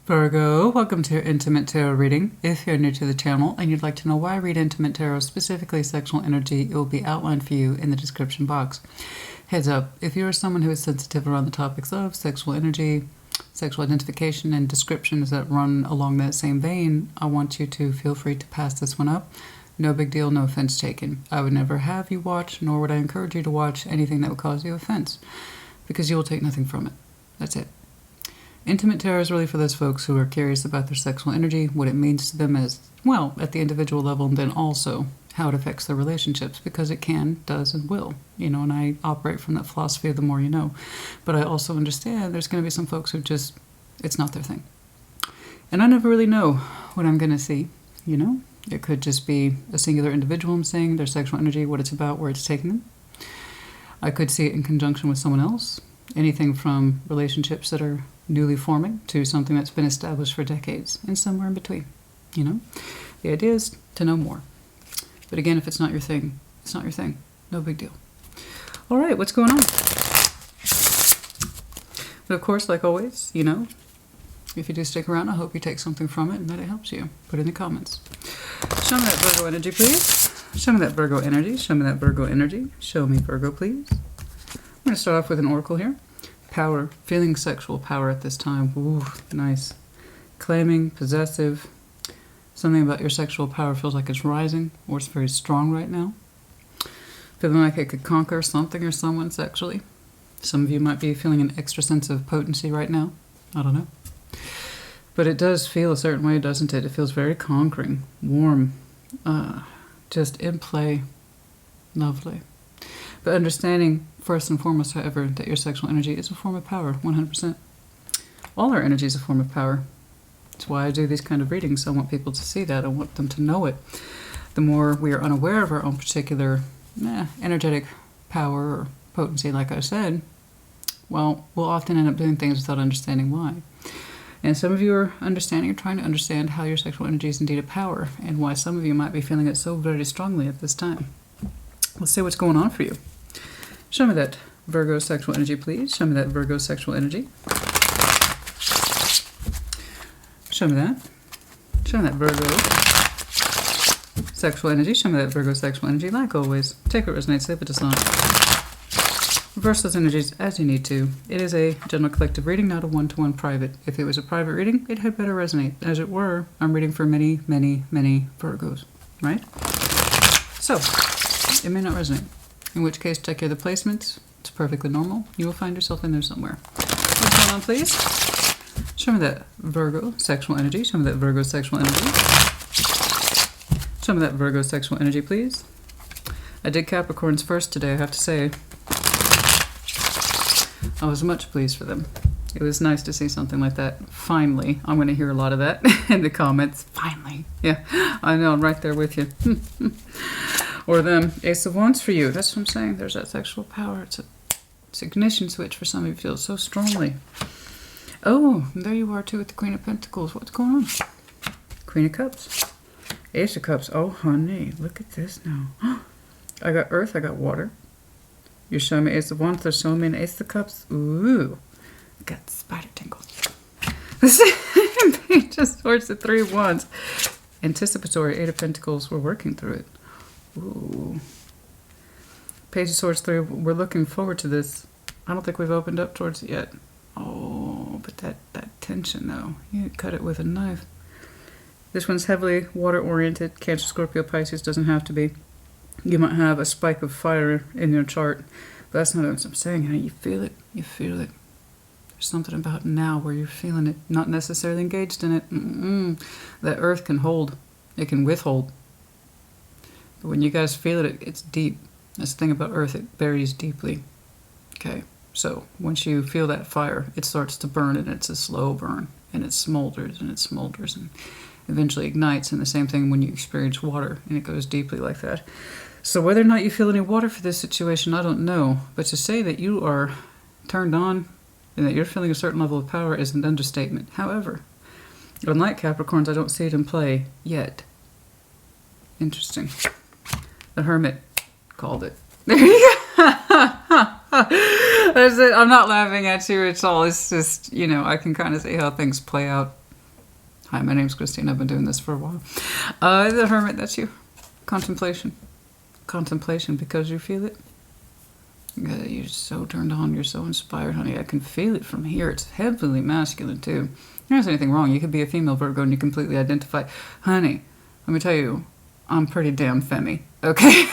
Virgo, welcome to your Intimate Tarot reading. If you're new to the channel and you'd like to know why I read Intimate Tarot, specifically sexual energy, it will be outlined for you in the description box. Heads up, if you are someone who is sensitive around the topics of sexual energy, sexual identification, and descriptions that run along that same vein, I want you to feel free to pass this one up. No big deal, no offense taken. I would never have you watch, nor would I encourage you to watch anything that would cause you offense, because you will take nothing from it. That's it. Intimate Tarot is really for those folks who are curious about their sexual energy, what it means to them as, well, at the individual level, and then also how it affects their relationships, because it can, does, and will. And I operate from that philosophy of the more you know. But I also understand there's going to be some folks who just, it's not their thing. And I never really know what I'm going to see, It could just be a singular individual I'm seeing, their sexual energy, what it's about, where it's taking them. I could see it in conjunction with someone else. Anything from relationships that are newly forming to something that's been established for decades, and somewhere in between. The idea is to know more. But again, if it's not your thing, it's not your thing. No big deal. All right, what's going on? But of course, like always, if you do stick around, I hope you take something from it and that it helps you. Put it in the comments. Show me that Virgo energy, please. Show me that Virgo energy. Show me that Virgo energy. Show me Virgo, please. I'm going to start off with an oracle here. Power, feeling sexual power at this time. Ooh, nice. Claiming, possessive. Something about your sexual power feels like it's rising, or it's very strong right now. Feeling like it could conquer something or someone sexually. Some of you might be feeling an extra sense of potency right now. I don't know. But it does feel a certain way, doesn't it? It feels very conquering, warm, just in play. Lovely. But understanding, first and foremost, however, that your sexual energy is a form of power, 100%. All our energy is a form of power. That's why I do these kind of readings. I want people to see that. I want them to know it. The more we are unaware of our own particular energetic power or potency, like I said, well, we'll often end up doing things without understanding why. And some of you are trying to understand how your sexual energy is indeed a power, and why some of you might be feeling it so very strongly at this time. Let's see what's going on for you. Show me that Virgo sexual energy, please. Show me that Virgo sexual energy. Show me that. Show me that Virgo sexual energy. Show me that Virgo sexual energy. Like always, take what resonates, leave it does not. Reverse those energies as you need to. It is a general collective reading, not a one-to-one private. If it was a private reading, it had better resonate. As it were, I'm reading for many, many, many Virgos, right? So, it may not resonate. In which case, check your other placements. It's perfectly normal. You will find yourself in there somewhere. What's going on, please? Show me that Virgo sexual energy. Show me that Virgo sexual energy. Show me that Virgo sexual energy, please. I did Capricorns first today, I have to say. I was much pleased for them. It was nice to see something like that. Finally. I'm going to hear a lot of that in the comments. Finally. Yeah, I know. I'm right there with you. Or them. Ace of Wands for you. That's what I'm saying. There's that sexual power. It's an ignition switch for some of you. Feel so strongly. Oh, there you are too with the Queen of Pentacles. What's going on? Queen of Cups. Ace of Cups. Oh, honey. Look at this now. I got Earth. I got Water. You're showing me Ace of Wands. They're showing me an Ace of Cups. Ooh. Got spider tingles. Page of Swords, the Three of Wands. Anticipatory. Eight of Pentacles. We're working through it. Ooh. Page of Swords 3, we're looking forward to this. I don't think we've opened up towards it yet. Oh, but that tension though. You cut it with a knife. This one's heavily water-oriented. Cancer, Scorpio, Pisces doesn't have to be. You might have a spike of fire in your chart, but that's not what I'm saying. You feel it. You feel it. There's something about now where you're feeling it, not necessarily engaged in it. That Earth can hold. It can withhold. But when you guys feel it, it's deep. That's the thing about Earth, it buries deeply. Okay, so once you feel that fire, it starts to burn, and it's a slow burn, and it smolders, and eventually ignites. And the same thing when you experience water, and it goes deeply like that. So whether or not you feel any water for this situation, I don't know. But to say that you are turned on and that you're feeling a certain level of power is an understatement. However, unlike Capricorns, I don't see it in play yet. Interesting. The Hermit called it. There you go. That's it. I'm not laughing at you at all. It's just, I can kind of see how things play out. Hi, my name's Christine. I've been doing this for a while. The Hermit, that's you. Contemplation. Contemplation because you feel it. You're so turned on. You're so inspired, honey. I can feel it from here. It's heavily masculine, too. There's anything wrong. You could be a female Virgo and you completely identify. Honey, let me tell you, I'm pretty damn femmy, okay?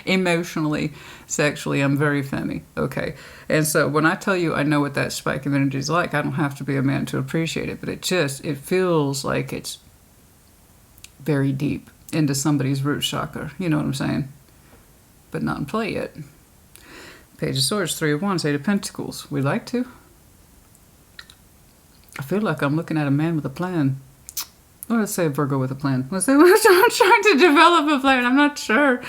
Emotionally, sexually, I'm very femmy, okay? And so when I tell you I know what that spike of energy is like, I don't have to be a man to appreciate it, but it feels like it's very deep into somebody's root chakra. You know what I'm saying? But not in play yet. Page of Swords, Three of Wands, Eight of Pentacles. We like to. I feel like I'm looking at a man with a plan. Or let's say a Virgo with a plan. Let's say we're trying to develop a plan. I'm not sure.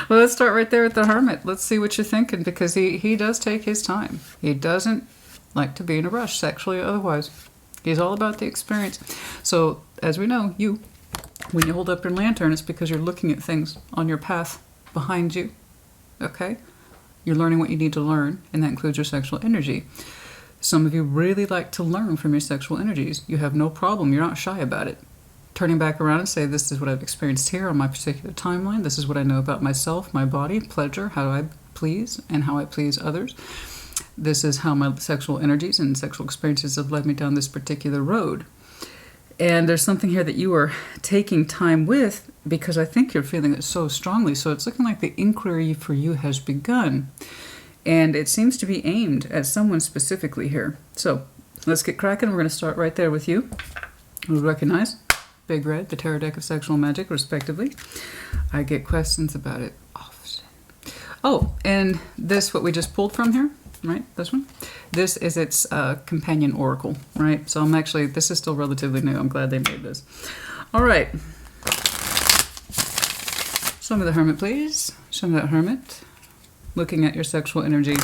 Well, let's start right there with the Hermit. Let's see what you're thinking, because he does take his time. He doesn't like to be in a rush, sexually or otherwise. He's all about the experience. So, as we know, when you hold up your lantern, it's because you're looking at things on your path behind you. Okay? You're learning what you need to learn, and that includes your sexual energy. Some of you really like to learn from your sexual energies. You have no problem. You're not shy about it. Turning back around and say, this is what I've experienced here on my particular timeline. This is what I know about myself, my body, pleasure, how do I please, and how I please others. This is how my sexual energies and sexual experiences have led me down this particular road. And there's something here that you are taking time with, because I think you're feeling it so strongly. So it's looking like the inquiry for you has begun. And it seems to be aimed at someone specifically here. So let's get cracking. We're going to start right there with you. We'll recognize Big Red, the Tarot deck of Sexual Magic, respectively. I get questions about it often. Oh, and this, what we just pulled from here, right? This one. This is its companion oracle, right? So this is still relatively new. I'm glad they made this. All right. Show me the Hermit, please. Show me that Hermit. Looking at your sexual energy.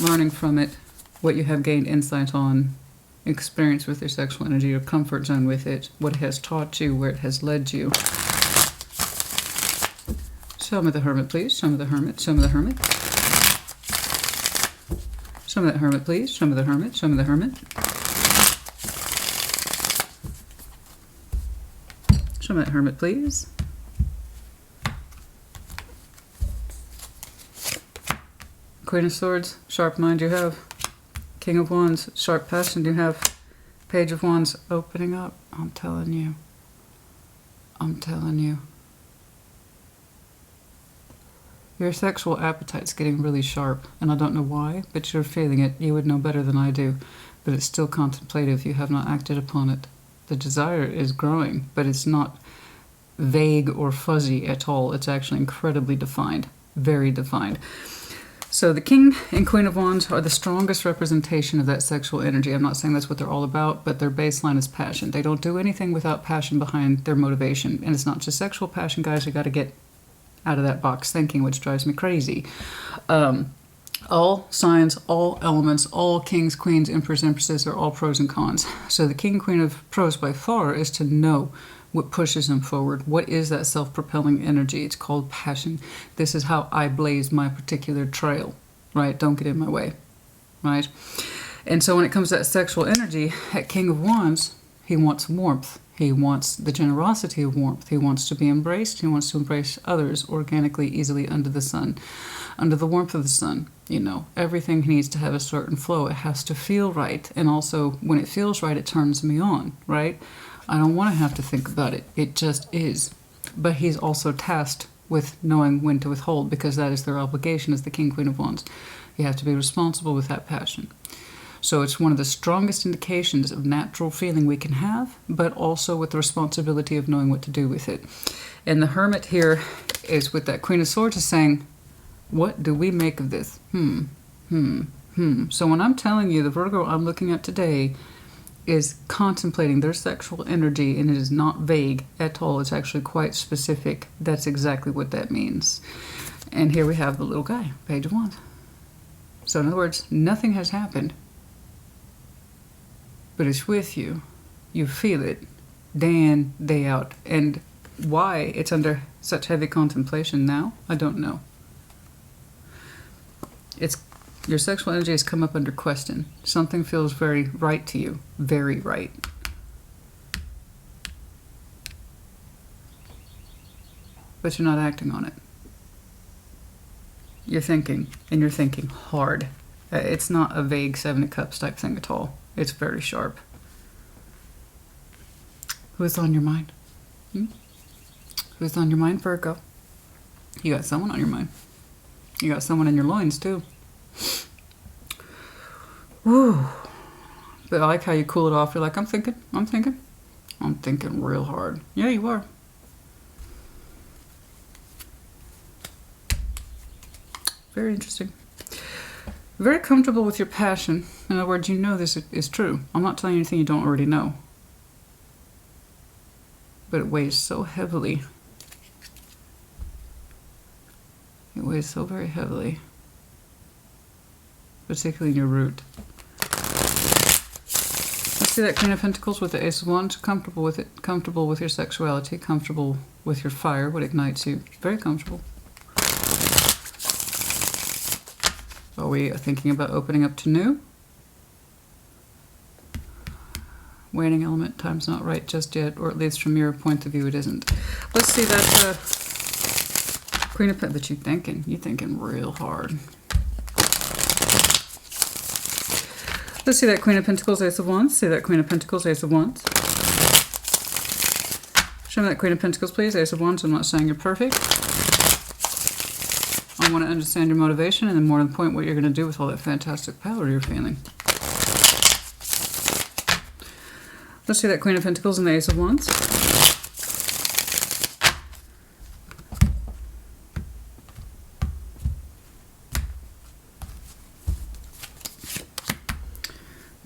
Learning from it. What you have gained insight on. Experience with your sexual energy. Your comfort zone with it. What it has taught you. Where it has led you. Show me the Hermit, please. Show me the Hermit. Show me the Hermit. Show me that Hermit, please. Show me the Hermit. Show me the Hermit. Show me that Hermit, please. Queen of Swords, sharp mind you have. King of Wands, sharp passion you have. Page of Wands, opening up. I'm telling you. I'm telling you. Your sexual appetite's getting really sharp, and I don't know why, but you're feeling it. You would know better than I do, but it's still contemplative. You have not acted upon it. The desire is growing, but it's not vague or fuzzy at all. It's actually incredibly defined, very defined. So the King and Queen of Wands are the strongest representation of that sexual energy. I'm not saying that's what they're all about, but their baseline is passion. They don't do anything without passion behind their motivation, and it's not just sexual passion, guys. You got to get out of that box thinking, which drives me crazy. All signs, all elements, all kings, queens, emperors, empresses are all pros and cons. So the king and queen of pros by far is to know what pushes them forward. What is that self-propelling energy? It's called passion. This is how I blaze my particular trail, right? Don't get in my way, right? And so when it comes to that sexual energy, at King of Wands, he wants warmth. He wants the generosity of warmth. He wants to be embraced. He wants to embrace others organically, easily under the sun, under the warmth of the sun. You know, everything needs to have a certain flow. It has to feel right. And also, when it feels right, it turns me on, right? I don't want to have to think about it. It just is. But he's also tasked with knowing when to withhold, because that is their obligation as the King, Queen of Wands. You have to be responsible with that passion. So it's one of the strongest indications of natural feeling we can have, but also with the responsibility of knowing what to do with it. And the Hermit here is with that Queen of Swords is saying, what do we make of this? So when I'm telling you, the Virgo I'm looking at today is contemplating their sexual energy, and it is not vague at all. It's actually quite specific. That's exactly what that means. And here we have the little guy, Page of Wands. So in other words, nothing has happened, but it's with you. You feel it day in, day out. And why it's under such heavy contemplation now, I don't know. It's Your sexual energy has come up under question. Something feels very right to you. Very right. But you're not acting on it. You're thinking, and you're thinking hard. It's not a vague Seven of Cups type thing at all. It's very sharp. Who's on your mind? Who's on your mind, Virgo? You got someone on your mind. You got someone in your loins, too. Woo. But I like how you cool it off. You're like, I'm thinking real hard. Yeah, you are. Very interesting. Very comfortable with your passion. In other words, you know this is true. I'm not telling you anything you don't already know. But it weighs so heavily. It weighs so very heavily. Particularly in your root. Let's see that Queen of Pentacles with the Ace of Wands. Comfortable with it. Comfortable with your sexuality. Comfortable with your fire, what ignites you. Very comfortable. Are we thinking about opening up to new? Waning element, time's not right just yet, or at least from your point of view it isn't. Let's see that Queen of Pentacles, but you're thinking real hard. Let's see that Queen of Pentacles, Ace of Wands. See that Queen of Pentacles, Ace of Wands. Show me that Queen of Pentacles, please. Ace of Wands. I'm not saying you're perfect. I want to understand your motivation, and then more to the point, what you're going to do with all that fantastic power you're feeling. Let's see that Queen of Pentacles and the Ace of Wands.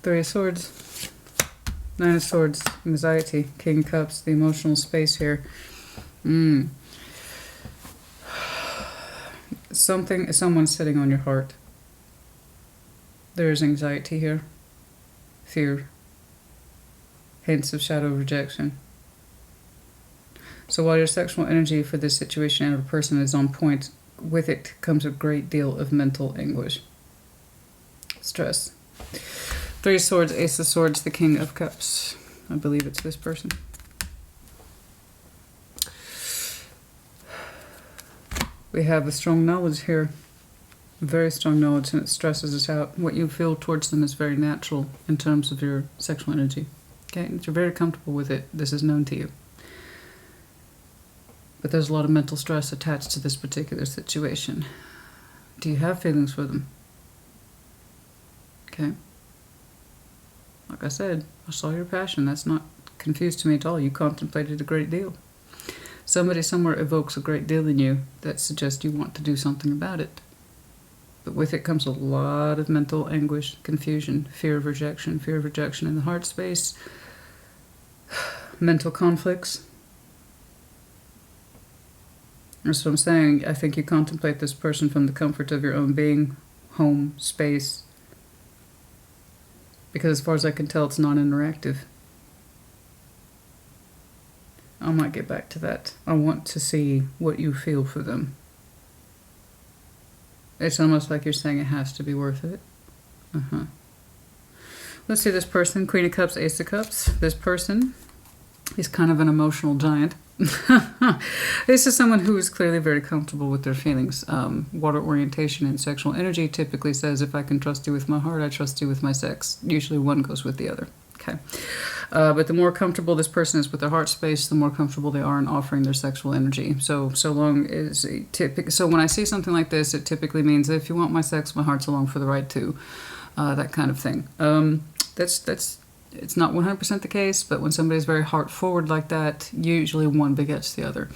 Three of Swords. Nine of Swords. Anxiety. King of Cups. The emotional space here. Someone's sitting on your heart. There's anxiety here. Fear. Hints of shadow rejection. So while your sexual energy for this situation and a person is on point, with it comes a great deal of mental anguish. Stress. Three of Swords, Ace of Swords, the King of Cups. I believe it's this person. We have a strong knowledge here. Very strong knowledge, and it stresses us out. What you feel towards them is very natural in terms of your sexual energy. Okay, and you're very comfortable with it. This is known to you. But there's a lot of mental stress attached to this particular situation. Do you have feelings for them? Okay. Like I said, I saw your passion. That's not confused to me at all. You contemplated a great deal. Somebody somewhere evokes a great deal in you that suggests you want to do something about it. But with it comes a lot of mental anguish, confusion, fear of rejection in the heart space, mental conflicts. That's what I'm saying. I think you contemplate this person from the comfort of your own being, home, space. Because as far as I can tell, it's non-interactive. I might get back to that. I want to see what you feel for them. It's almost like you're saying it has to be worth it. Let's see this person. Queen of Cups, Ace of Cups. This person is kind of an emotional giant. This is someone who is clearly very comfortable with their feelings. Water orientation and sexual energy typically says, if I can trust you with my heart, I trust you with my sex. Usually one goes with the other. Okay. But the more comfortable this person is with their heart space, the more comfortable they are in offering their sexual energy. So long as so when I see something like this, it typically means if you want my sex, my heart's along for the ride too. That kind of thing. It's not 100% the case, but when somebody's very heart forward like that, usually one begets the other.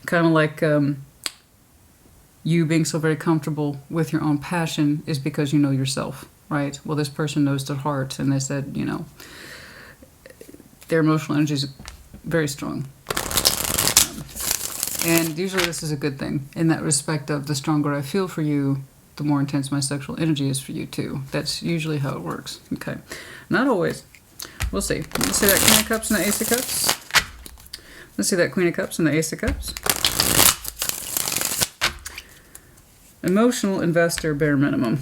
Kind of like you being so very comfortable with your own passion is because you know yourself, right? Well, this person knows their heart, and they said, you know, their emotional energy is very strong. And usually this is a good thing in that respect of the stronger I feel for you, the more intense my sexual energy is for you too. That's usually how it works. Okay. Not always. We'll see. Let's see that Queen of Cups and the Ace of Cups. Let's see that Queen of Cups and the Ace of Cups. Emotional investor bare minimum.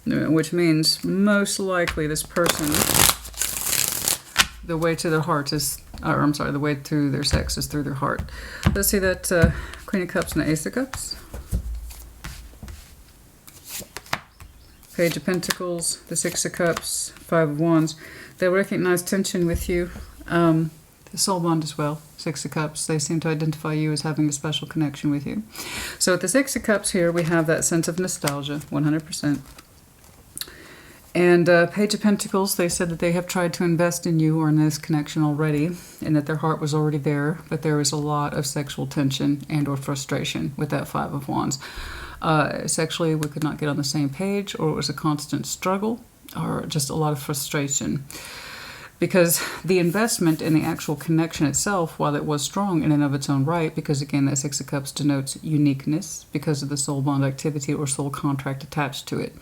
which means most likely this person, the way to their heart is, or I'm sorry, the way to their sex is through their heart. Let's see that Queen of Cups and the Ace of Cups. Page of Pentacles, the Six of Cups, Five of Wands. They recognize tension with you. The soul bond as well, Six of Cups. They seem to identify you as having a special connection with you. So with the Six of Cups here, we have that sense of nostalgia, 100%. And Page of Pentacles, they said that they have tried to invest in you or in this connection already, and that their heart was already there, but there was a lot of sexual tension and or frustration with that Five of Wands. Sexually, we could not get on the same page, or it was a constant struggle, or just a lot of frustration. Because the investment in the actual connection itself, while it was strong in and of its own right, because again, that Six of Cups denotes uniqueness because of the soul bond activity or soul contract attached to it.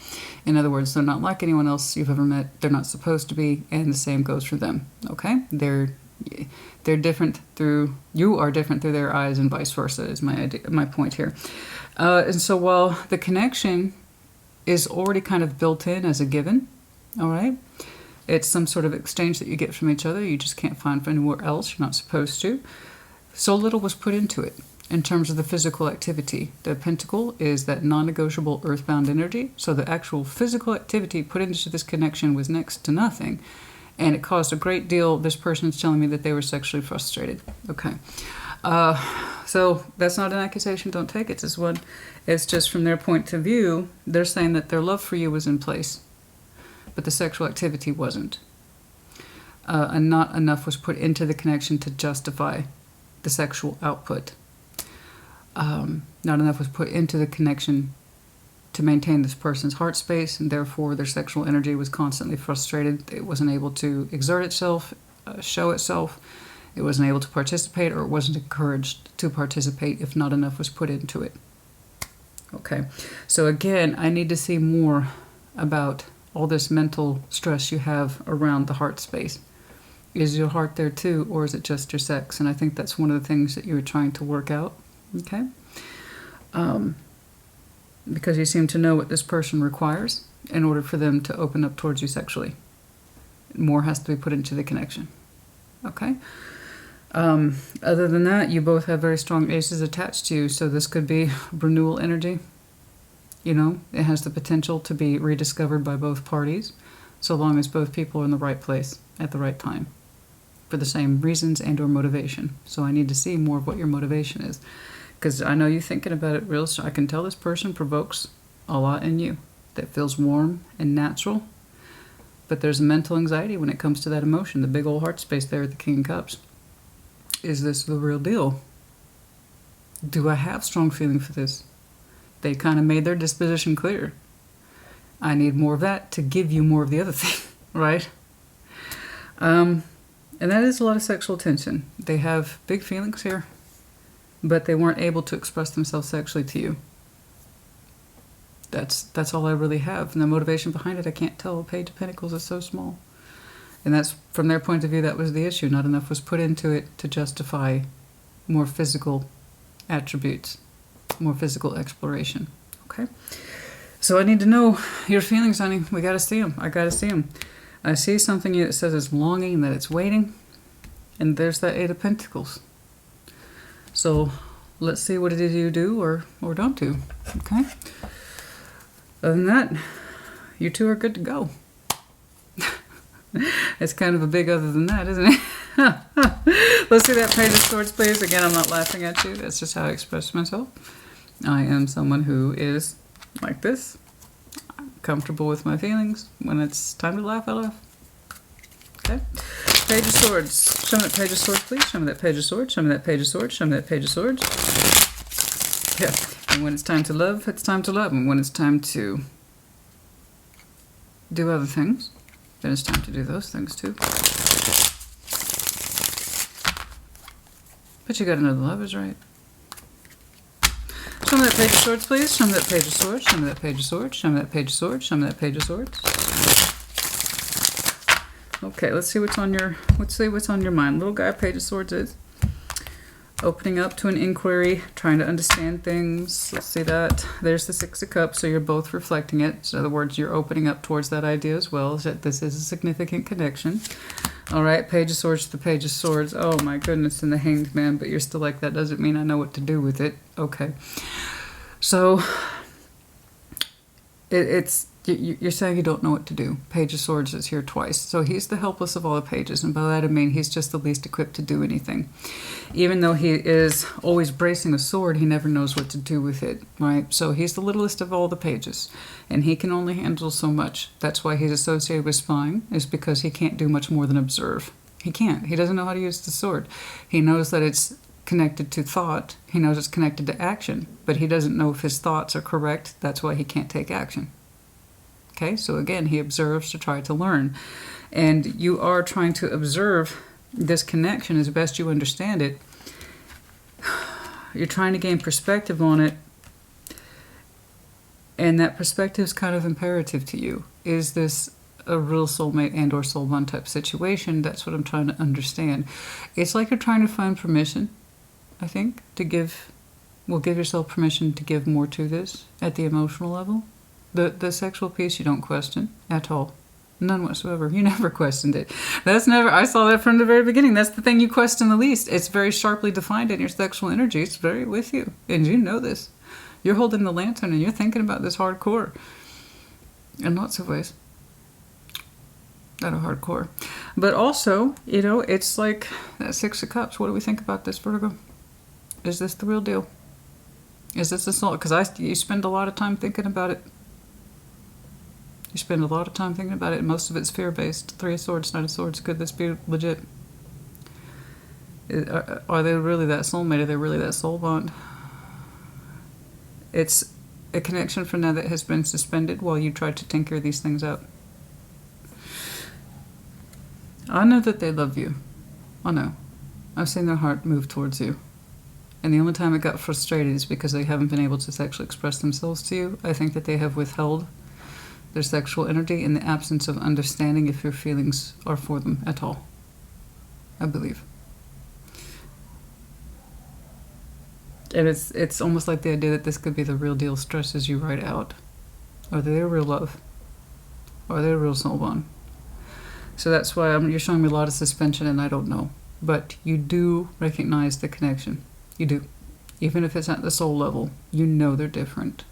In other words, they're not like anyone else you've ever met. They're not supposed to be, and the same goes for them. Okay? They're different through, you are different through their eyes, and vice versa is my point here. And so while the connection is already kind of built in as a given, all right? It's some sort of exchange that you get from each other. You just can't find from anywhere else. You're not supposed to. So little was put into it in terms of the physical activity. The Pentacle is that non-negotiable earthbound energy. So the actual physical activity put into this connection was next to nothing. And it caused a great deal. This person is telling me that they were sexually frustrated. Okay. So that's not an accusation. Don't take it as one. It's just from their point of view, they're saying that their love for you was in place, but the sexual activity wasn't. And not enough was put into the connection to justify the sexual output. Not enough was put into the connection to maintain this person's heart space, and therefore their sexual energy was constantly frustrated. It wasn't able to exert itself, show itself. It wasn't able to participate, or it wasn't encouraged to participate if not enough was put into it. Okay, so again, I need to see more about all this mental stress you have around the heart space. Is your heart there too, or is it just your sex? And I think that's one of the things that you're trying to work out, okay? Because you seem to know what this person requires in order for them to open up towards you sexually. More has to be put into the connection, okay? Other than that, you both have very strong aces attached to you, so this could be renewal energy. You know, it has the potential to be rediscovered by both parties, so long as both people are in the right place at the right time for the same reasons and or motivation. So I need to see more of what your motivation is, because I know you're thinking about it real. So I can tell this person provokes a lot in you that feels warm and natural, but there's a mental anxiety when it comes to that emotion, the big old heart space there at the King of Cups. Is this the real deal? Do I have strong feeling for this? They kind of made their disposition clear. I need more of that to give you more of the other thing, right? And that is a lot of sexual tension. They have big feelings here, but they weren't able to express themselves sexually to you. That's all I really have. And the motivation behind it, I can't tell. The Page of Pentacles is so small. And that's, from their point of view, that was the issue. Not enough was put into it to justify more physical attributes, more physical exploration. Okay? So I need to know your feelings, honey. We got to see them. I got to see them. I see something that says it's longing, that it's waiting. And there's that Eight of Pentacles. So let's see what it is you do or don't do. Okay? Other than that, you two are good to go. It's kind of a big other than that, isn't it? Let's see that Page of Swords, please. Again, I'm not laughing at you. That's just how I express myself. I am someone who is like this. I'm comfortable with my feelings. When it's time to laugh, I laugh. Okay? Page of Swords. Show me that Page of Swords, please. Show me that Page of Swords. Show me that Page of Swords. Show me that Page of Swords. Yeah. And when it's time to love, it's time to love. And when it's time to do other things, then it's time to do those things too. But you gotta know the love is right. Show me that Page of Swords, please. Show me that Page of Swords. Show me that Page of Swords. Show me that Page of Swords. Show me that Page of Swords. Okay, let's see what's on your mind. Little guy, Page of Swords is. Opening up to an inquiry, trying to understand things. Let's see that. There's the Six of Cups, so you're both reflecting it. So in other words, you're opening up towards that idea as well, that this is a significant connection. All right, Page of Swords to the Page of Swords. Oh my goodness, and the Hanged Man, but you're still like, that doesn't mean I know what to do with it. Okay. So you're saying you don't know what to do. Page of Swords is here twice. So he's the helpless of all the pages, and by that I mean he's just the least equipped to do anything. Even though he is always bracing a sword, he never knows what to do with it, right? So he's the littlest of all the pages, and he can only handle so much. That's why he's associated with spying, is because he can't do much more than observe. He can't. He doesn't know how to use the sword. He knows that it's connected to thought. He knows it's connected to action, but he doesn't know if his thoughts are correct. That's why he can't take action. Okay, so again, he observes to try to learn. And you are trying to observe this connection as best you understand it. You're trying to gain perspective on it. And that perspective is kind of imperative to you. Is this a real soulmate and or soul bond type situation? That's what I'm trying to understand. It's like you're trying to find permission, I think, to give, well, give yourself permission to give more to this at the emotional level. The sexual piece you don't question at all. None whatsoever. You never questioned it. That's never, I saw that from the very beginning. That's the thing you question the least. It's very sharply defined in your sexual energy. It's very with you. And you know this. You're holding the lantern and you're thinking about this hardcore. In lots of ways. Not a hardcore. But also, you know, it's like that Six of Cups. What do we think about this, Virgo? Is this the real deal? Is this the soul? Because you spend a lot of time thinking about it. You spend a lot of time thinking about it, and most of it's fear-based. Three of Swords, Knight of Swords. Could this be legit? Are they really that soulmate? Are they really that soul bond? It's a connection for now that has been suspended while you try to tinker these things out. I know that they love you. I know. I've seen their heart move towards you. And the only time it got frustrated is because they haven't been able to sexually express themselves to you. I think that they have withheld their sexual energy in the absence of understanding if your feelings are for them at all. I believe. And it's almost like the idea that this could be the real deal stresses you right out. Are they a real love? Are they a real soul bond? So that's why you're showing me a lot of suspension, and I don't know. But you do recognize the connection. You do. Even if it's at the soul level, you know they're different.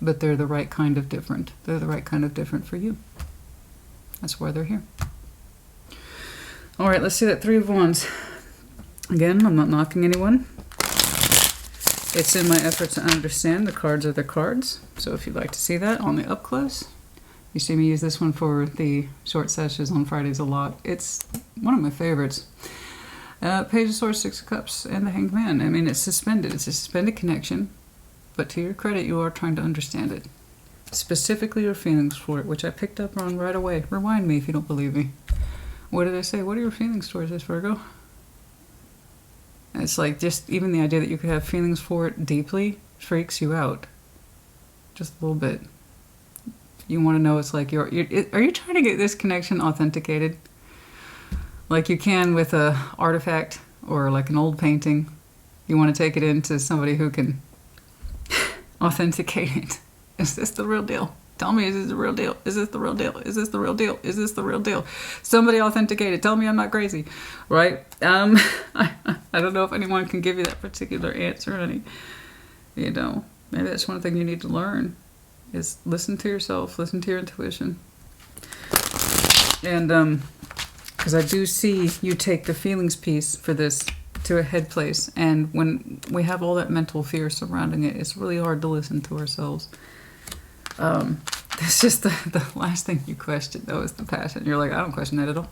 But they're the right kind of different. They're the right kind of different for you. That's why they're here. All right, let's see that Three of Wands. Again, I'm not knocking anyone. It's in my effort to understand. The cards are the cards. So if you'd like to see that on the up close, you see me use this one for the short sessions on Fridays a lot. It's one of my favorites. Page of Swords, Six of Cups, and the Hanged Man. I mean, it's suspended. It's a suspended connection. But to your credit, you are trying to understand it. Specifically your feelings for it, which I picked up on right away. Rewind me if you don't believe me. What did I say? What are your feelings towards this, Virgo? And it's like just even the idea that you could have feelings for it deeply freaks you out. Just a little bit. You want to know it's like are you trying to get this connection authenticated? Like you can with a artifact or like an old painting. You want to take it into somebody who can authenticate it. Is this the real deal? Tell me, is this the real deal? Is this the real deal? Is this the real deal? Is this the real deal? Somebody authenticate it. Tell me I'm not crazy, right? I don't know if anyone can give you that particular answer, honey. You know, maybe that's one thing you need to learn is listen to yourself, listen to your intuition. And because I do see you take the feelings piece for this to a head place, and when we have all that mental fear surrounding it, it's really hard to listen to ourselves. That's just the last thing you question, though, is the passion. You're like, I don't question that at all.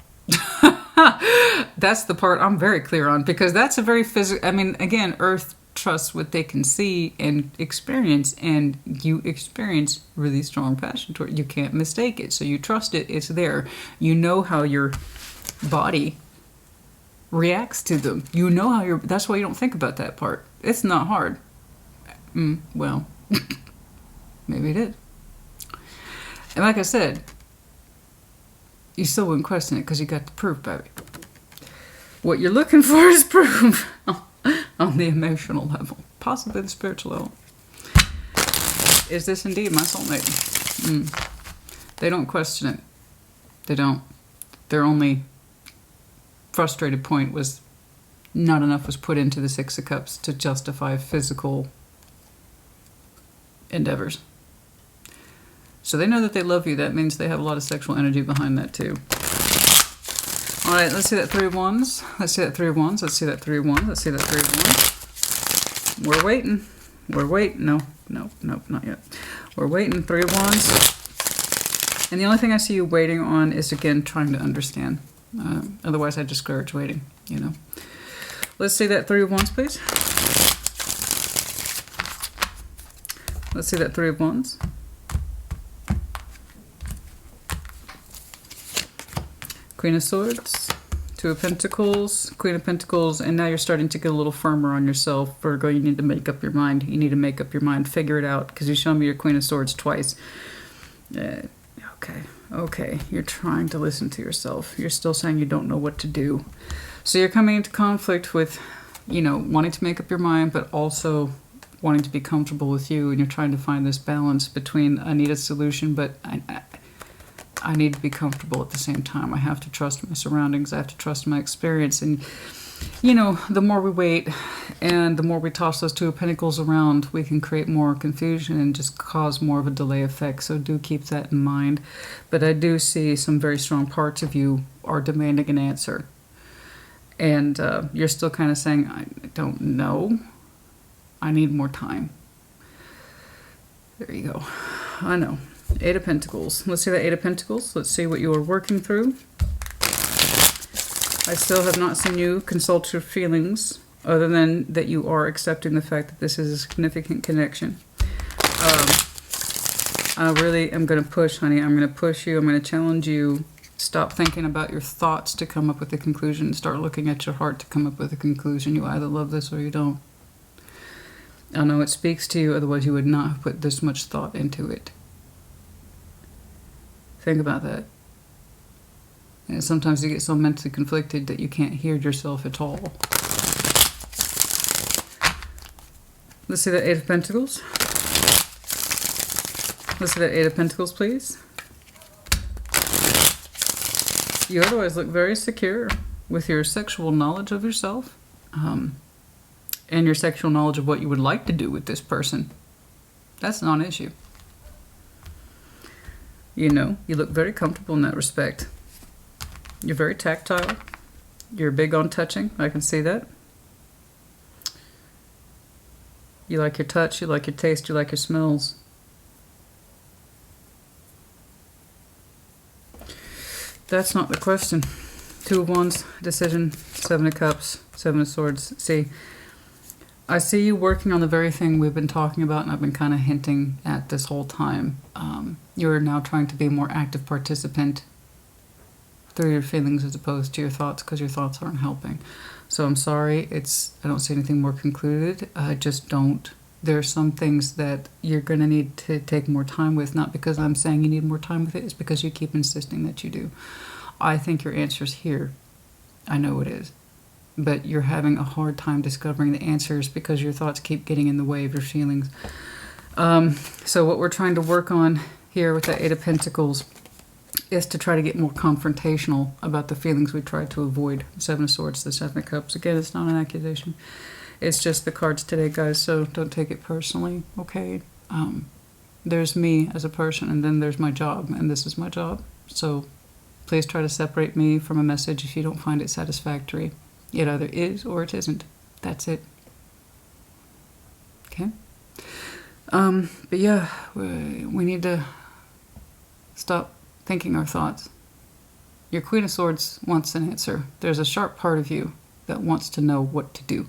That's the part I'm very clear on, because that's a very physical, I mean, again, Earth trusts what they can see and experience, and you experience really strong passion toward it. You can't mistake it, so you trust it, it's there. You know how your body reacts to them. You know how that's why you don't think about that part. It's not hard. Well, maybe it is. And like I said, you still wouldn't question it because you got the proof, baby. What you're looking for is proof. on the emotional level, possibly the spiritual level. Is this indeed my soulmate? They don't question it. They don't. Their only frustrated point was not enough was put into the Six of Cups to justify physical endeavors. So they know that they love you. That means they have a lot of sexual energy behind that too. All right, let's see that Three of Wands. Let's see that Three of Wands. Let's see that Three of Wands. Let's see that Three of Wands. We're waiting. We're waiting. No, not yet. We're waiting. Three of Wands. And the only thing I see you waiting on is, again, trying to understand. Otherwise, I discourage waiting, you know. Let's see that Three of Wands, please. Let's see that Three of Wands. Queen of Swords, Two of Pentacles, Queen of Pentacles, and now you're starting to get a little firmer on yourself. Virgo, you need to make up your mind. You need to make up your mind. Figure it out, because you show me your Queen of Swords twice. Okay. You're trying to listen to yourself. You're still saying you don't know what to do. So you're coming into conflict with, you know, wanting to make up your mind, but also wanting to be comfortable with you. And you're trying to find this balance between, I need a solution, but I need to be comfortable at the same time. I have to trust my surroundings. I have to trust my experience. And, you know, the more we wait and the more we toss those Two of Pentacles around, we can create more confusion and just cause more of a delay effect. So do keep that in mind. But I do see some very strong parts of you are demanding an answer. And you're still kind of saying, I don't know. I need more time. There you go. I know. Eight of Pentacles. Let's see that Eight of Pentacles. Let's see what you are working through. I still have not seen you consult your feelings, other than that you are accepting the fact that this is a significant connection. I really am going to push, honey. I'm going to push you. I'm going to challenge you. Stop thinking about your thoughts to come up with a conclusion. Start looking at your heart to come up with a conclusion. You either love this or you don't. I know it speaks to you, otherwise you would not have put this much thought into it. Think about that. And sometimes you get so mentally conflicted that you can't hear yourself at all. Let's see that Eight of Pentacles. Let's see that Eight of Pentacles, please. You otherwise look very secure with your sexual knowledge of yourself, and your sexual knowledge of what you would like to do with this person. That's not an issue. You know, you look very comfortable in that respect. You're very tactile. You're big on touching. I can see that. You like your touch, you like your taste, you like your smells. That's not the question. Two of Wands, decision, Seven of Cups, Seven of Swords. See, I see you working on the very thing we've been talking about, and I've been kind of hinting at this whole time. You're now trying to be a more active participant through your feelings as opposed to your thoughts, because your thoughts aren't helping. So I'm sorry, I don't see anything more concluded. I just don't. There are some things that you're going to need to take more time with, not because I'm saying you need more time with it, it's because you keep insisting that you do. I think your answer's here. I know it is. But you're having a hard time discovering the answers because your thoughts keep getting in the way of your feelings. So what we're trying to work on here with the Eight of Pentacles is to try to get more confrontational about the feelings we tried to avoid. Seven of Swords, the Seven of Cups. Again, it's not an accusation. It's just the cards today, guys, so don't take it personally, okay? There's me as a person, and then there's my job, and this is my job. So please try to separate me from a message if you don't find it satisfactory. It either is or it isn't. That's it. Okay? But yeah, we need to stop thinking our thoughts. Your Queen of Swords wants an answer. There's a sharp part of you that wants to know what to do.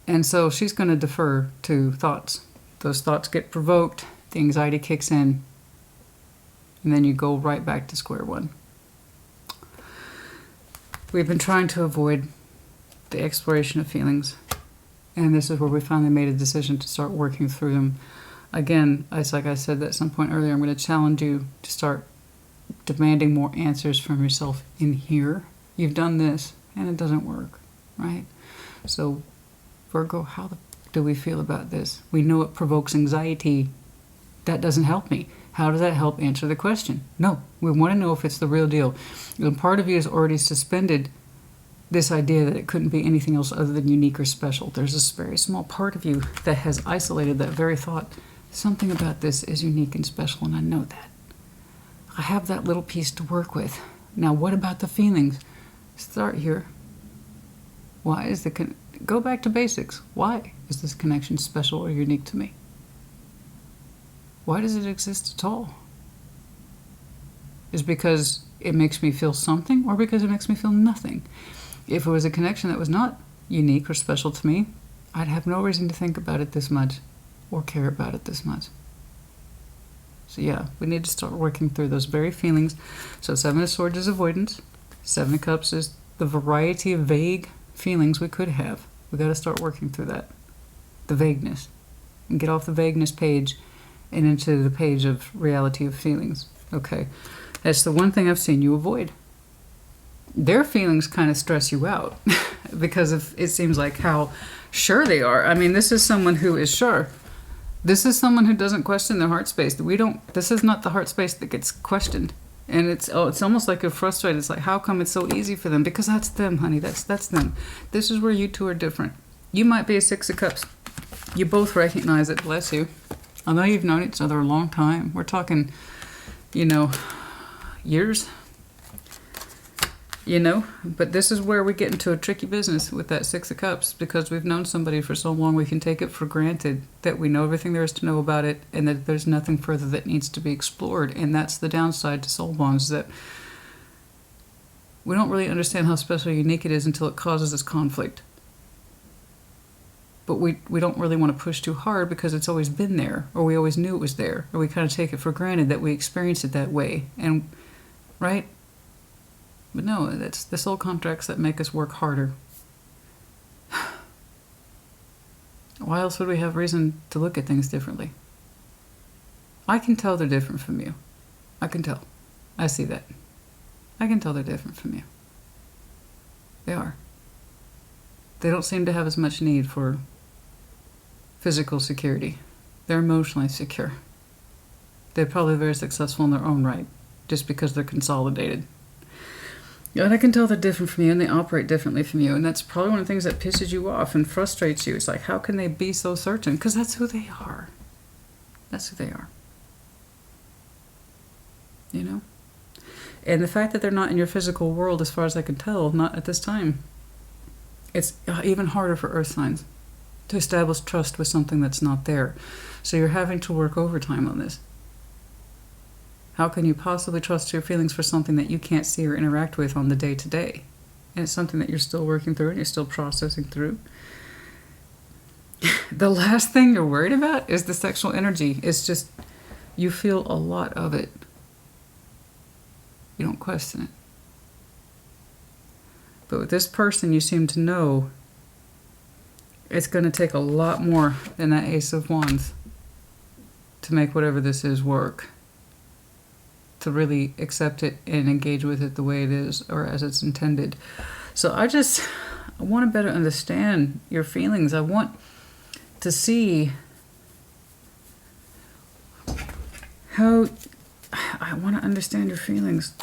And so she's going to defer to thoughts. Those thoughts get provoked, the anxiety kicks in, and then you go right back to square one. We've been trying to avoid the exploration of feelings, and this is where we finally made a decision to start working through them. Again, it's like I said at some point earlier, I'm going to challenge you to start demanding more answers from yourself in here. You've done this, and it doesn't work, right? So, Virgo, how do we feel about this? We know it provokes anxiety. That doesn't help me. How does that help answer the question? No, we want to know if it's the real deal. And part of you has already suspended this idea that it couldn't be anything else other than unique or special. There's this very small part of you that has isolated that very thought. Something about this is unique and special, and I know that. I have that little piece to work with. Now, what about the feelings? Start here. Why is go back to basics. Why is this connection special or unique to me? Why does it exist at all? Is it because it makes me feel something, or because it makes me feel nothing? If it was a connection that was not unique or special to me, I'd have no reason to think about it this much or care about it this much. So yeah, we need to start working through those very feelings. So 7 of Swords is avoidance. 7 of Cups is the variety of vague feelings we could have. We got to start working through that. The vagueness. And get off the vagueness page and into the page of reality of feelings. Okay. That's the one thing I've seen you avoid. Their feelings kind of stress you out because it seems like how sure they are. I mean, this is someone who is sure. This is someone who doesn't question their heart space. This is not the heart space that gets questioned. And it's almost like you're frustrated. It's like, how come it's so easy for them? Because that's them, honey. That's them. This is where you two are different. You might be a 6 of Cups. You both recognize it, bless you. I know you've known each other a long time. We're talking, years. But this is where we get into a tricky business with that 6 of Cups, because we've known somebody for so long we can take it for granted that we know everything there is to know about it and that there's nothing further that needs to be explored. And that's the downside to soul bonds, that we don't really understand how special or unique it is until it causes us conflict. But we don't really want to push too hard because it's always been there, or we always knew it was there, or we kind of take it for granted that we experience it that way. And, right? But no, it's the soul contracts that make us work harder. Why else would we have reason to look at things differently? I can tell they're different from you. I can tell. I see that. I can tell they're different from you. They are. They don't seem to have as much need for physical security. They're emotionally secure. They're probably very successful in their own right, just because they're consolidated. And I can tell they're different from you, and they operate differently from you, and that's probably one of the things that pisses you off and frustrates you. It's like, how can they be so certain? Because that's who they are. That's who they are. And the fact that they're not in your physical world, as far as I can tell, not at this time, it's even harder for earth signs to establish trust with something that's not there. So you're having to work overtime on this. How can you possibly trust your feelings for something that you can't see or interact with on the day-to-day? And it's something that you're still working through and you're still processing through. The last thing you're worried about is the sexual energy. It's just, you feel a lot of it. You don't question it. But with this person, you seem to know it's going to take a lot more than that Ace of Wands to make whatever this is work. To really accept it and engage with it the way it is, or as it's intended. So I want to better understand your feelings. I want to see how, I want to understand your feelings.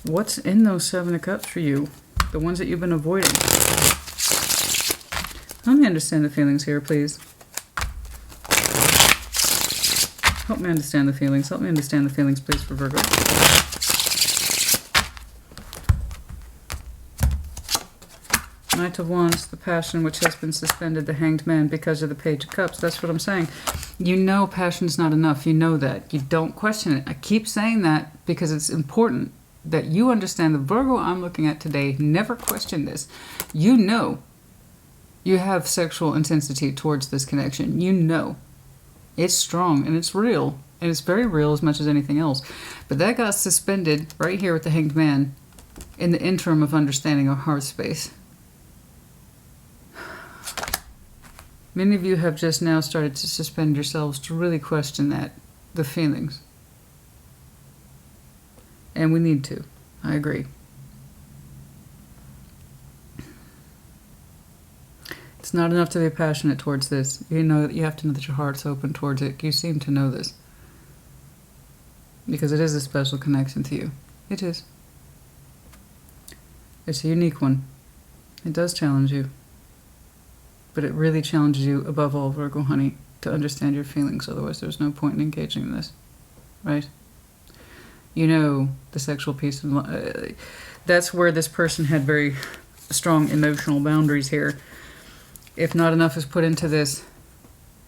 What's in those 7 of Cups for you? The ones that you've been avoiding. Let me understand the feelings here, please. Help me understand the feelings. Help me understand the feelings, please, for Virgo. Knight of Wands, the passion which has been suspended, the Hanged Man, because of the Page of Cups. That's what I'm saying. You know passion's not enough. You know that. You don't question it. I keep saying that because it's important that you understand the Virgo I'm looking at today never questioned this. You know you have sexual intensity towards this connection. You know. It's strong and it's real. And it's very real as much as anything else. But that got suspended right here with the Hanged Man in the interim of understanding our heart space. Many of you have just now started to suspend yourselves to really question the feelings. And we need to. I agree. It's not enough to be passionate towards this. You know, you have to know that your heart's open towards it. You seem to know this. Because it is a special connection to you. It is. It's a unique one. It does challenge you. But it really challenges you, above all, Virgo, honey, to understand your feelings. Otherwise, there's no point in engaging in this. Right? You know the sexual piece. That's where this person had very strong emotional boundaries here. If not enough is put into this,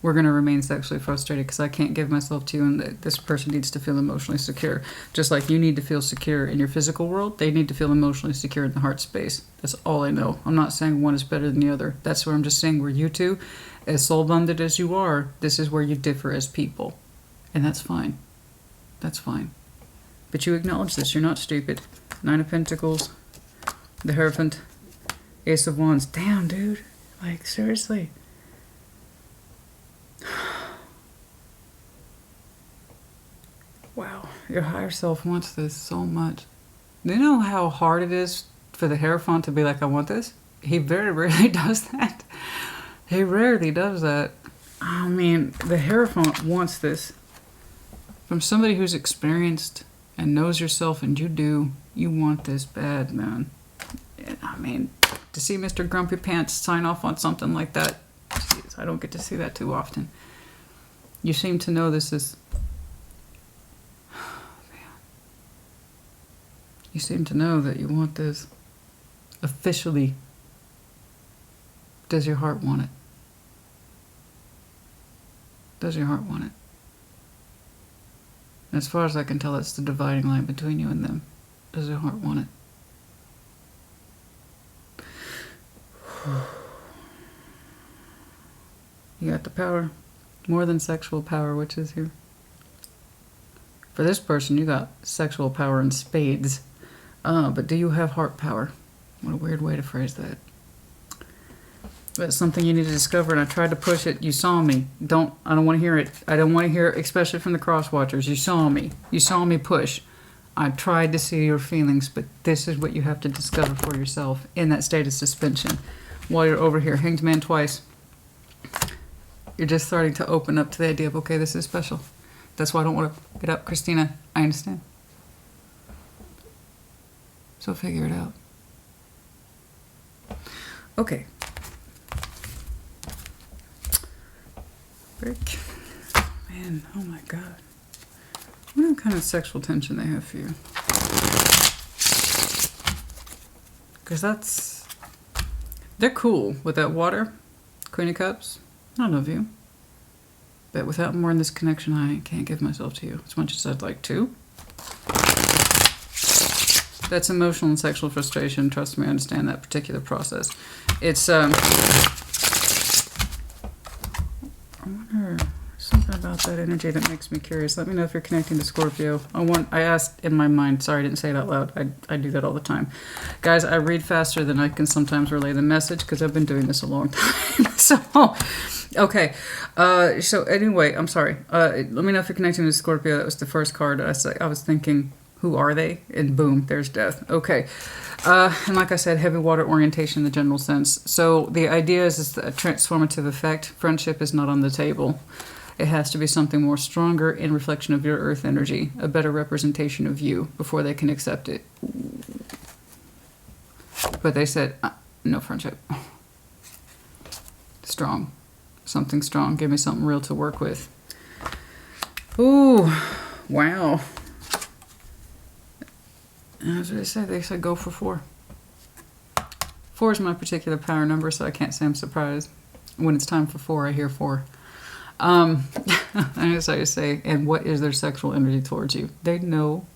we're going to remain sexually frustrated because I can't give myself to you, and this person needs to feel emotionally secure. Just like you need to feel secure in your physical world, they need to feel emotionally secure in the heart space. That's all I know. I'm not saying one is better than the other. That's where I'm just saying where you two, as soul-bonded as you are, this is where you differ as people. And that's fine. That's fine. But you acknowledge this. You're not stupid. 9 of Pentacles, the Hierophant, Ace of Wands. Damn, dude. Like, seriously. Wow. Your higher self wants this so much. Do you know how hard it is for the Hierophant to be like, I want this? He very rarely does that. He rarely does that. I mean, the Hierophant wants this. From somebody who's experienced and knows yourself, and you do, you want this bad, man. I mean, to see Mr. Grumpy Pants sign off on something like that, geez, I don't get to see that too often. You seem to know this is... Man. You seem to know that you want this officially. Does your heart want it? Does your heart want it? As far as I can tell, that's the dividing line between you and them. Does your heart want it? You got the power. More than sexual power, which is here. For this person, you got sexual power in spades. But do you have heart power? What a weird way to phrase that. That's something you need to discover, and I tried to push it. You saw me. I don't want to hear it. I don't want to hear it, especially from the cross watchers. You saw me. You saw me push. I tried to see your feelings, but this is what you have to discover for yourself in that state of suspension. While you're over here, Hanged Man twice. You're just starting to open up to the idea of, okay, this is special. That's why I don't want to get up, Christina. I understand. So figure it out. Okay. Break. Man, oh my God. What kind of sexual tension they have for you? Because that's... They're cool with that water. Queen of Cups. I love you. But without more in this connection, I can't give myself to you as much as I'd like to. That's emotional and sexual frustration. Trust me, I understand that particular process. It's, I wonder, something about that energy that makes me curious. Let me know if you're connecting to Scorpio. I asked in my mind, sorry I didn't say it out loud. I do that all the time. Guys, I read faster than I can sometimes relay the message because I've been doing this a long time. So, okay. So anyway, I'm sorry. Let me know if you're connecting to Scorpio. That was the first card. I was thinking, who are they? And boom, there's death. Okay. And like I said, heavy water orientation in the general sense. So the idea is a transformative effect. Friendship is not on the table. It has to be something more stronger in reflection of your earth energy, a better representation of you before they can accept it. But they said, no friendship. Strong. Something strong. Give me something real to work with. Ooh, wow. As they said go for 4. 4 is my particular power number, so I can't say I'm surprised. When it's time for 4, I hear 4. And as I say, and what is their sexual energy towards you? They know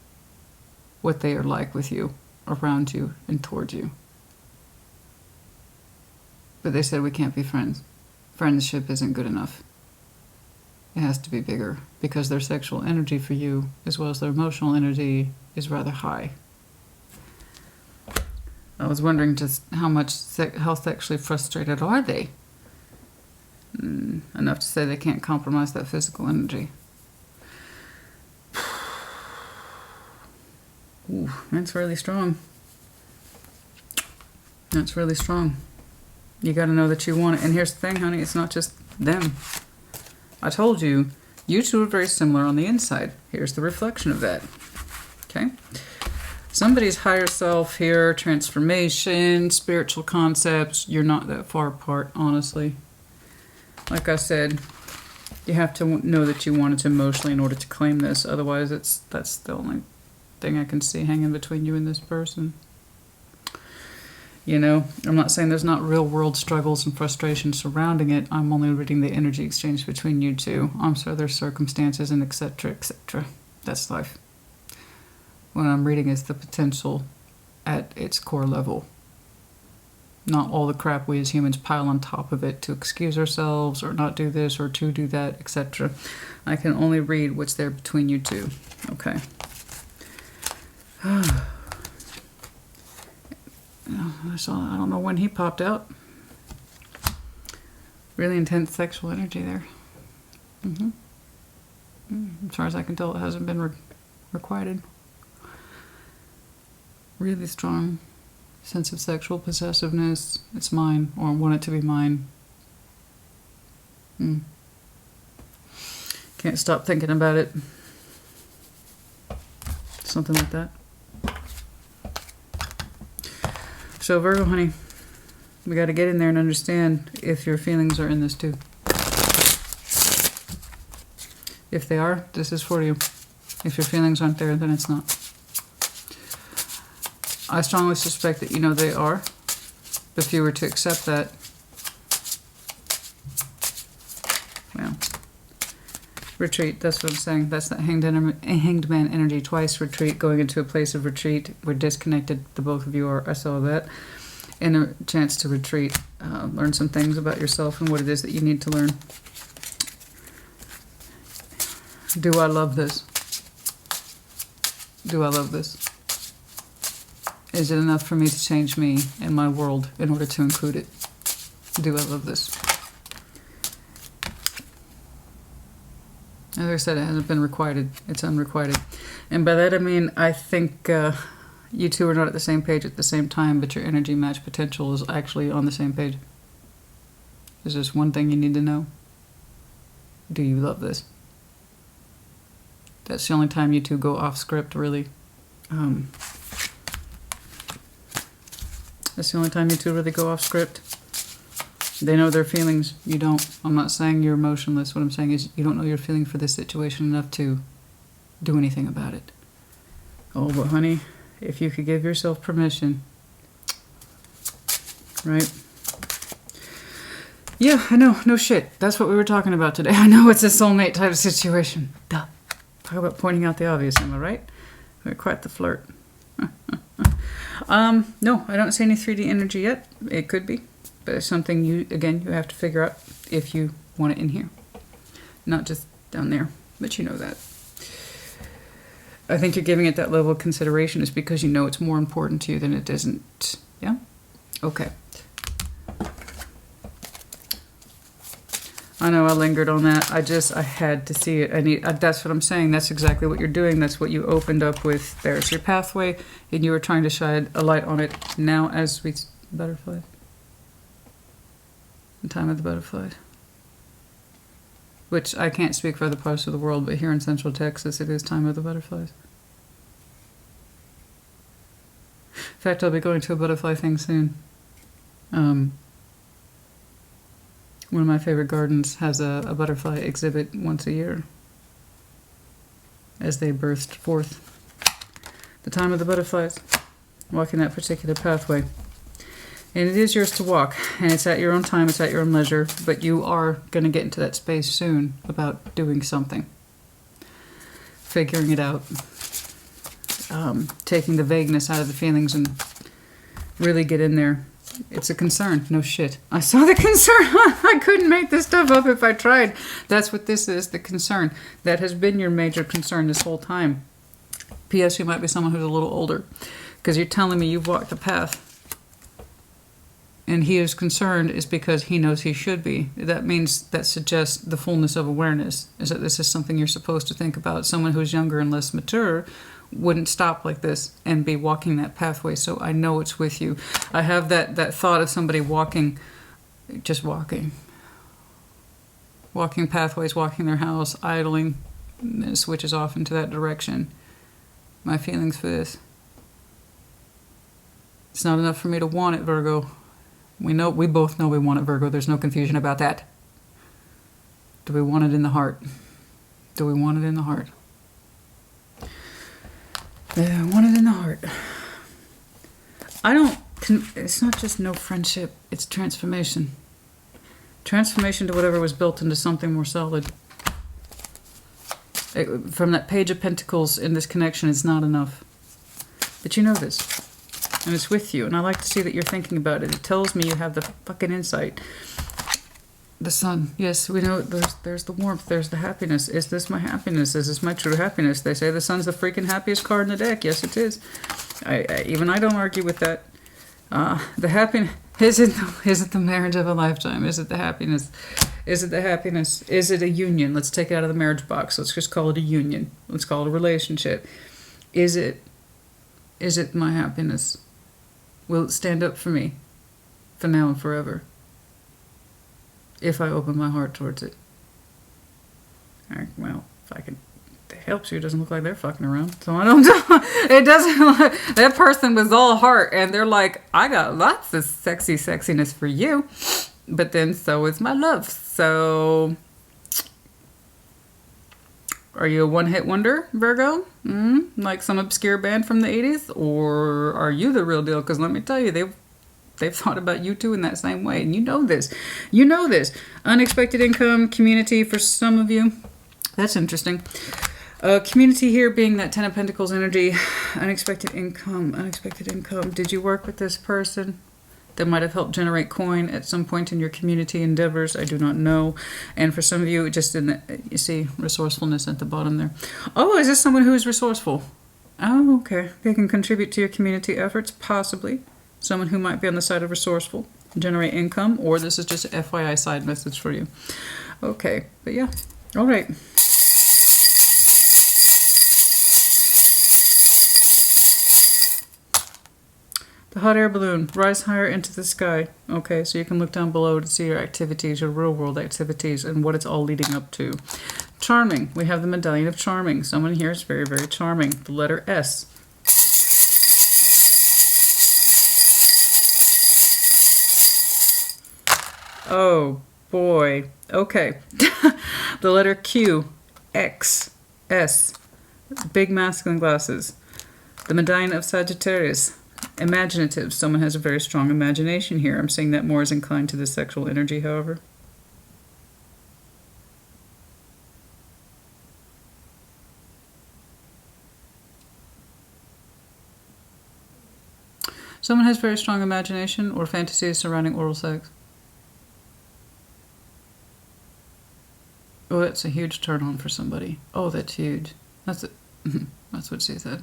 what they are like with you, around you, and towards you. But they said we can't be friends. Friendship isn't good enough. It has to be bigger, because their sexual energy for you, as well as their emotional energy, is rather high. I was wondering just how sexually frustrated are they? Enough to say they can't compromise that physical energy. Ooh, that's really strong. That's really strong. You got to know that you want it. And here's the thing, honey, it's not just them. I told you, you two are very similar on the inside. Here's the reflection of that. Okay? Somebody's higher self here, transformation, spiritual concepts. You're not that far apart, honestly. Like I said, you have to know that you want it emotionally in order to claim this. Otherwise, that's the only thing I can see hanging between you and this person. You know, I'm not saying there's not real world struggles and frustration surrounding it. I'm only reading the energy exchange between you two. I'm sure there's circumstances and etc., etc. That's life. What I'm reading is the potential at its core level. Not all the crap we as humans pile on top of it to excuse ourselves or not do this or to do that, etc. I can only read what's there between you two. Okay. So I don't know when he popped out. Really intense sexual energy there. As far as I can tell, it hasn't been requited. Really strong sense of sexual possessiveness. It's mine, or I want it to be mine. Can't stop thinking about it. Something like that. So Virgo, honey, we got to get in there and understand if your feelings are in this too. If they are, this is for you. If your feelings aren't there, then it's not. I strongly suspect that you know they are. If you were to accept that, well, retreat, that's what I'm saying. That's that hanged man energy twice. Retreat, going into a place of retreat. We're disconnected, the both of you are. I saw that. And a chance to retreat. Learn some things about yourself and what it is that you need to learn. Do I love this? Do I love this? Is it enough for me to change me and my world in order to include it? Do I love this? As I said, it hasn't been requited. It's unrequited. And by that I mean, I think you two are not at the same page at the same time, but your energy match potential is actually on the same page. There's just one thing you need to know. Do you love this? That's the only time you two go off script, really. That's the only time you two really go off script. They know their feelings. You don't. I'm not saying you're emotionless. What I'm saying is you don't know your feeling for this situation enough to do anything about it. Oh, but honey, if you could give yourself permission. Right? Yeah, I know. No shit. That's what we were talking about today. I know it's a soulmate type of situation. Duh. Talk about pointing out the obvious, am I right? We're quite the flirt. No, I don't see any 3D energy yet. It could be. But it's something you have to figure out if you want it in here. Not just down there. But you know that. I think you're giving it that level of consideration is because you know it's more important to you than it isn't. Yeah? Okay. I know I lingered on that. I had to see it. That's what I'm saying. That's exactly what you're doing. That's what you opened up with. There's your pathway, and you were trying to shine a light on it now as we... Butterflies. The time of the butterflies. Which I can't speak for other parts of the world, but here in Central Texas, it is time of the butterflies. In fact, I'll be going to a butterfly thing soon. One of my favorite gardens has a butterfly exhibit once a year as they burst forth. The time of the butterflies, walking that particular pathway. And it is yours to walk, and it's at your own time, it's at your own leisure, but you are going to get into that space soon about doing something. Figuring it out. Taking the vagueness out of the feelings and really get in there. It's a concern. No shit. I saw the concern. I couldn't make this stuff up if I tried. That's what this is, the concern. That has been your major concern this whole time. P.S. You might be someone who's a little older. Because you're telling me you've walked the path. And he is concerned is because he knows he should be. That means, that suggests the fullness of awareness. Is that this is something you're supposed to think about. Someone who's younger and less mature wouldn't stop like this and be walking that pathway. So I know it's with you. I have that thought of somebody walking, just walking pathways, walking their house, idling, and then it switches off into that direction. My feelings for this. It's not enough for me to want it, Virgo. We both know we want it, Virgo. There's no confusion about that. Do we want it in the heart? Do we want it in the heart? Yeah, I want it in the heart. It's not just no friendship, it's transformation. Transformation to whatever was built into something more solid. From that Page of Pentacles in this connection, it's not enough. But you know this. And it's with you. And I like to see that you're thinking about it. It tells me you have the fucking insight. The sun. Yes, we know there's the warmth. There's the happiness. Is this my happiness? Is this my true happiness? They say the sun's the freaking happiest card in the deck. Yes, it is. Even I don't argue with that. The happiness. Is it the marriage of a lifetime? Is it the happiness? Is it the happiness? Is it a union? Let's take it out of the marriage box. Let's just call it a union. Let's call it a relationship. Is it my happiness? Will it stand up for me for now and forever if I open my heart towards it? All right, well, if I can, it helps you. It doesn't look like they're fucking around. So I don't know. It doesn't look, that person was all heart and they're like, I got lots of sexiness for you, but then so is my love. So are you a one-hit wonder, Virgo? Like some obscure band from the 80s? Or are you the real deal? Because let me tell you, they've thought about you too in that same way. And you know this. You know this. Unexpected income, community for some of you. That's interesting. Community here being that Ten of Pentacles energy. Unexpected income. Unexpected income. Did you work with this person that might have helped generate coin at some point in your community endeavors? I do not know. And for some of you, just in the, you see resourcefulness at the bottom there. Oh, is this someone who is resourceful? Oh, okay. They can contribute to your community efforts, possibly. Someone who might be on the side of resourceful, generate income, or this is just an FYI side message for you. Okay, but yeah. All right. The hot air balloon, rise higher into the sky. Okay, so you can look down below to see your activities, your real world activities, and what it's all leading up to. Charming, we have the medallion of charming. Someone here is very, very charming. The letter S. Oh, boy. Okay. The letter Q, X, S. Big masculine glasses. The medallion of Sagittarius. Imaginative. Someone has a very strong imagination here. I'm seeing that more is inclined to the sexual energy, however. Someone has very strong imagination or fantasies surrounding oral sex. Oh, that's a huge turn on for somebody. Oh, that's huge. That's it. That's what she said.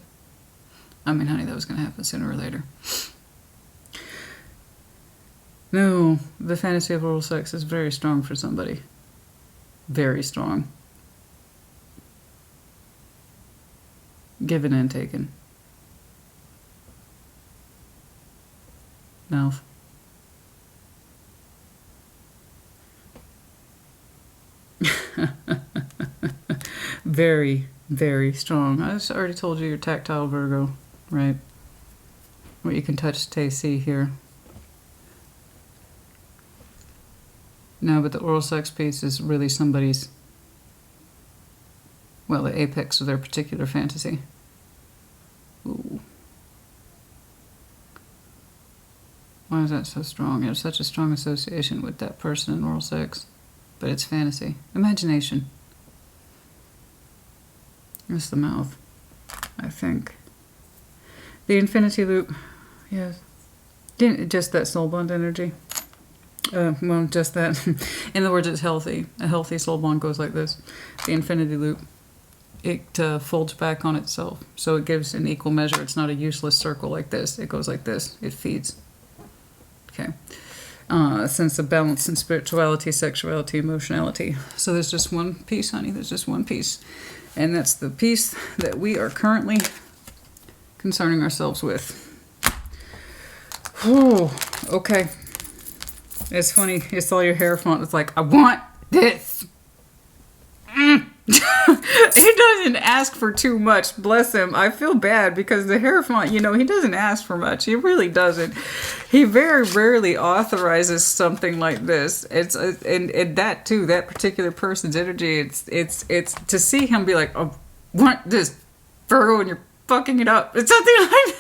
I mean, honey, that was going to happen sooner or later. No, the fantasy of oral sex is very strong for somebody. Very strong. Given and taken. Mouth. Very, very strong. I just already told you you're tactile, Virgo, right? What you can touch, taste, see, hear. No, but the oral sex piece is really somebody's, well, the apex of their particular fantasy. Ooh. Why is that so strong? There's such a strong association with that person in oral sex. But it's fantasy. Imagination. It's the mouth, I think. The infinity loop. Yes. Just that soul bond energy. Well, just that. In other words, it's healthy. A healthy soul bond goes like this. The infinity loop. It folds back on itself. So it gives an equal measure. It's not a useless circle like this. It goes like this. It feeds. Okay. A sense of balance in spirituality, sexuality, emotionality. So there's just one piece, honey. There's just one piece. And that's the piece that we are currently concerning ourselves with. Oh, okay. It's funny. It's all your Hierophant. It's like, I want this. He doesn't ask for too much. Bless him. I feel bad because the Hierophant, you know, he doesn't ask for much. He really doesn't. He very rarely authorizes something like this. It's and that too, that particular person's energy. It's to see him be like, oh, want this, Virgo, and you're fucking it up. It's something like that.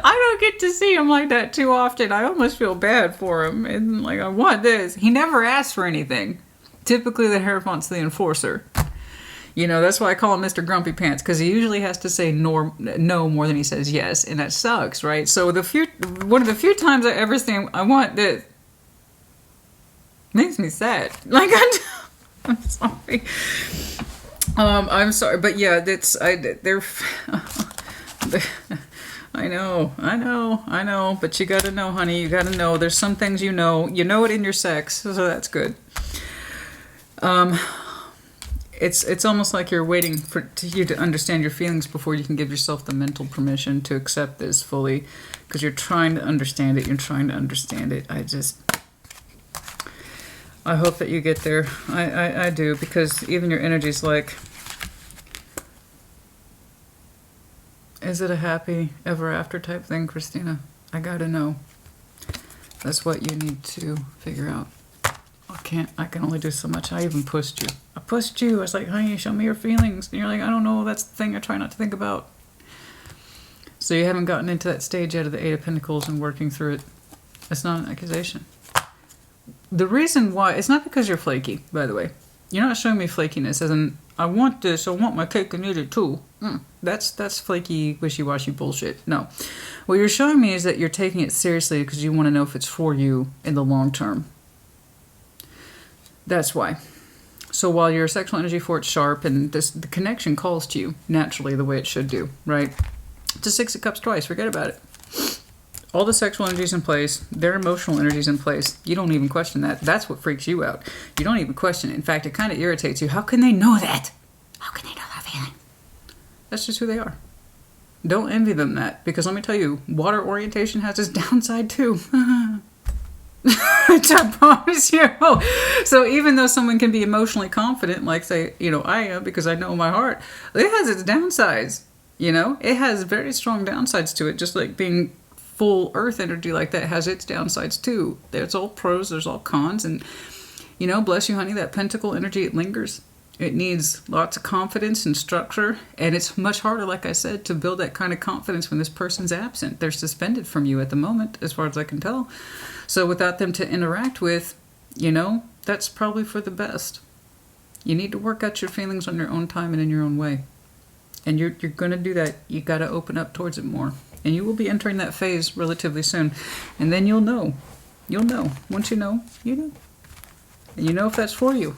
I don't get to see him like that too often. I almost feel bad for him. And like, I want this. He never asks for anything. Typically, the Hierophant's the enforcer. You know, that's why I call him Mr. Grumpy Pants, because he usually has to say no more than he says yes, and that sucks, right? So one of the few times I ever say, I want this, makes me sad. Like, I'm sorry. I'm sorry, but yeah, I know, but you gotta know, honey, you gotta know. There's some things you know it in your sex, so that's good. It's almost like you're waiting for you to understand your feelings before you can give yourself the mental permission to accept this fully, because you're trying to understand it. I hope that you get there. I do, because even your energy's like, is it a happy ever after type thing, Christina? I gotta know. That's what you need to figure out. I can only do so much. I even pushed you. I pushed you. I was like, honey, show me your feelings. And you're like, I don't know. That's the thing I try not to think about. So you haven't gotten into that stage yet of the Eight of Pentacles and working through it. It's not an accusation. The reason why, it's not because you're flaky, by the way. You're not showing me flakiness as in, I want this, I want my cake and eat it too. That's flaky, wishy-washy bullshit. No. What you're showing me is that you're taking it seriously because you want to know if it's for you in the long term. That's why. So while your sexual energy for it's sharp and the connection calls to you naturally the way it should do, right? It's a Six of Cups twice. Forget about it. All the sexual energy's in place. Their emotional energy's in place. You don't even question that. That's what freaks you out. You don't even question it. In fact, it kind of irritates you. How can they know that? How can they know that feeling? That's just who they are. Don't envy them that. Because let me tell you, water orientation has its downside too. I promise you. So even though someone can be emotionally confident, like say, you know, I am because I know my heart, it has its downsides. You know, it has very strong downsides to it, just like being full earth energy like that has its downsides too. There's all pros, there's all cons, and you know, bless you, honey, that pentacle energy, it lingers. It needs lots of confidence and structure, and it's much harder, like I said, to build that kind of confidence when this person's absent. They're suspended from you at the moment, as far as I can tell. So without them to interact with, you know, that's probably for the best. You need to work out your feelings on your own time and in your own way. And you're going to do that. You got to open up towards it more. And you will be entering that phase relatively soon. And then you'll know. You'll know. Once you know, you know. And you know if that's for you.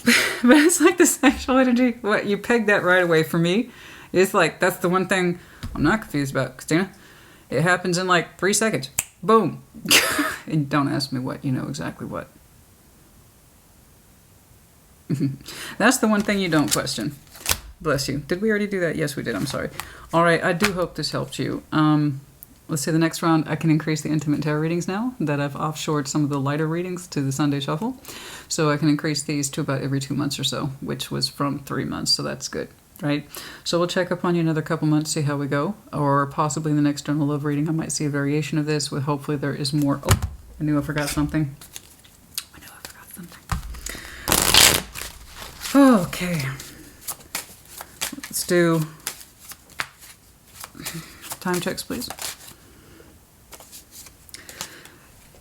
But it's like the sexual energy. What, you pegged that right away for me. It's like, that's the one thing I'm not confused about, Christina. It happens in like 3 seconds. Boom. And don't ask me what, you know exactly what. That's the one thing you don't question. Bless you. Did we already do that? Yes, we did. I'm sorry. All right. I do hope this helped you. Let's say the next round, I can increase the intimate tarot readings now that I've offshored some of the lighter readings to the Sunday Shuffle. So I can increase these to about every 2 months or so, which was from 3 months. So that's good, right? So we'll check up on you another couple months, see how we go. Or possibly in the next general love reading, I might see a variation of this with hopefully there is more. Oh, I knew I forgot something. Okay. Let's do time checks, please.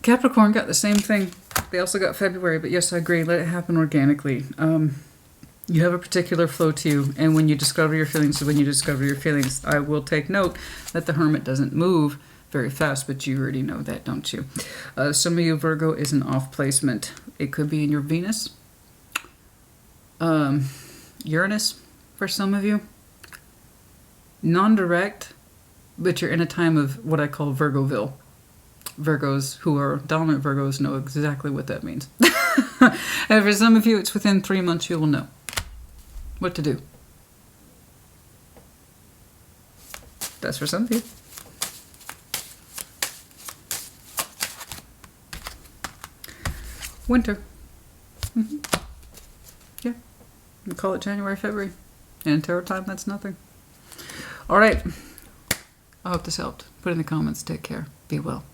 Capricorn got the same thing. They also got February, but yes, I agree. Let it happen organically. You have a particular flow to you, and when you discover your feelings, I will take note that the Hermit doesn't move very fast, but you already know that, don't you? Some of you, Virgo, is an off placement. It could be in your Venus. Uranus, for some of you. Non-direct, but you're in a time of what I call Virgoville. Virgos who are dominant Virgos know exactly what that means. And for some of you, it's within 3 months you will know what to do. does for some of you. Winter. Yeah. We call it January, February. And in tarot time, that's nothing. All right. I hope this helped. Put it in the comments. Take care. Be well.